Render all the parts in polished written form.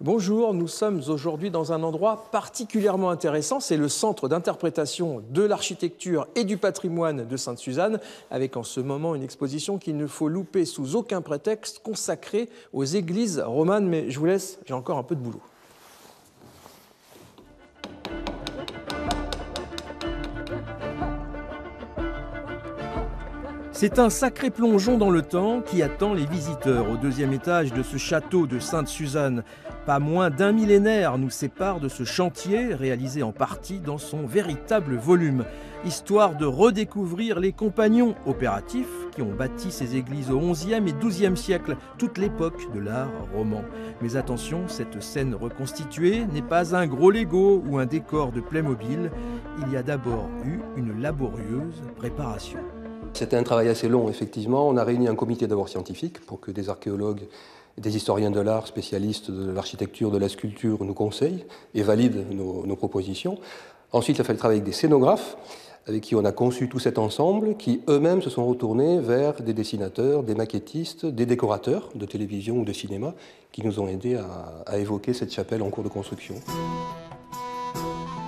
Bonjour, nous sommes aujourd'hui dans un endroit particulièrement intéressant, c'est le centre d'interprétation de l'architecture et du patrimoine de Sainte-Suzanne, avec en ce moment une exposition qu'il ne faut louper sous aucun prétexte, consacrée aux églises romanes. Mais je vous laisse, j'ai encore un peu de boulot. C'est un sacré plongeon dans le temps qui attend les visiteurs au deuxième étage de ce château de Sainte-Suzanne. Pas moins d'un millénaire nous sépare de ce chantier, réalisé en partie dans son véritable volume, histoire de redécouvrir les compagnons opératifs qui ont bâti ces églises au XIe et XIIe siècle, toute l'époque de l'art roman. Mais attention, cette scène reconstituée n'est pas un gros Lego ou un décor de Playmobil, il y a d'abord eu une laborieuse préparation. C'était un travail assez long, effectivement. On a réuni un comité d'abord scientifique pour que des archéologues, des historiens de l'art, spécialistes de l'architecture, de la sculpture, nous conseillent et valident nos propositions. Ensuite, il a fallu travailler avec des scénographes, avec qui on a conçu tout cet ensemble, qui eux-mêmes se sont retournés vers des dessinateurs, des maquettistes, des décorateurs de télévision ou de cinéma, qui nous ont aidés à évoquer cette chapelle en cours de construction.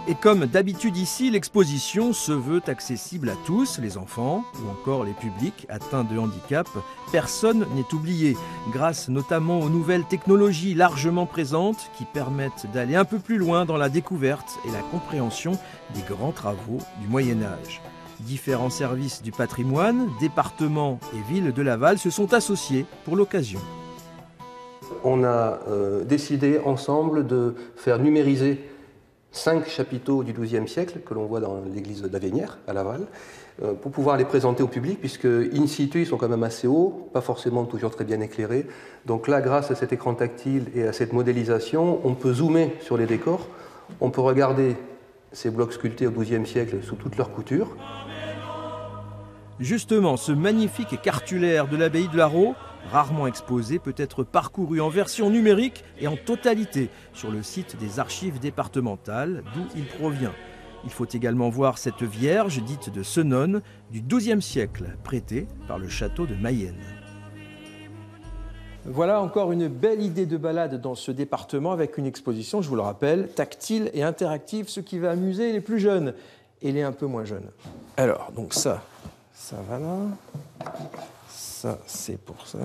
Et comme d'habitude ici, l'exposition se veut accessible à tous, les enfants ou encore les publics atteints de handicap. Personne n'est oublié, grâce notamment aux nouvelles technologies largement présentes qui permettent d'aller un peu plus loin dans la découverte et la compréhension des grands travaux du Moyen-Âge. Différents services du patrimoine, départements et villes de Laval se sont associés pour l'occasion. On a décidé ensemble de faire numériser 5 chapiteaux du XIIe siècle que l'on voit dans l'église d'Avénières à Laval, pour pouvoir les présenter au public, puisque in situ ils sont quand même assez hauts, pas forcément toujours très bien éclairés. Donc là, grâce à cet écran tactile et à cette modélisation, on peut zoomer sur les décors, on peut regarder ces blocs sculptés au XIIe siècle sous toute leur couture. Justement, ce magnifique cartulaire de l'abbaye de Larraux, rarement exposé, peut être parcouru en version numérique et en totalité sur le site des archives départementales d'où il provient. Il faut également voir cette Vierge dite de Senones du XIIe siècle, prêtée par le château de Mayenne. Voilà encore une belle idée de balade dans ce département avec une exposition, je vous le rappelle, tactile et interactive, ce qui va amuser les plus jeunes et les un peu moins jeunes. Alors, donc ça va là. Ça, c'est pour ça.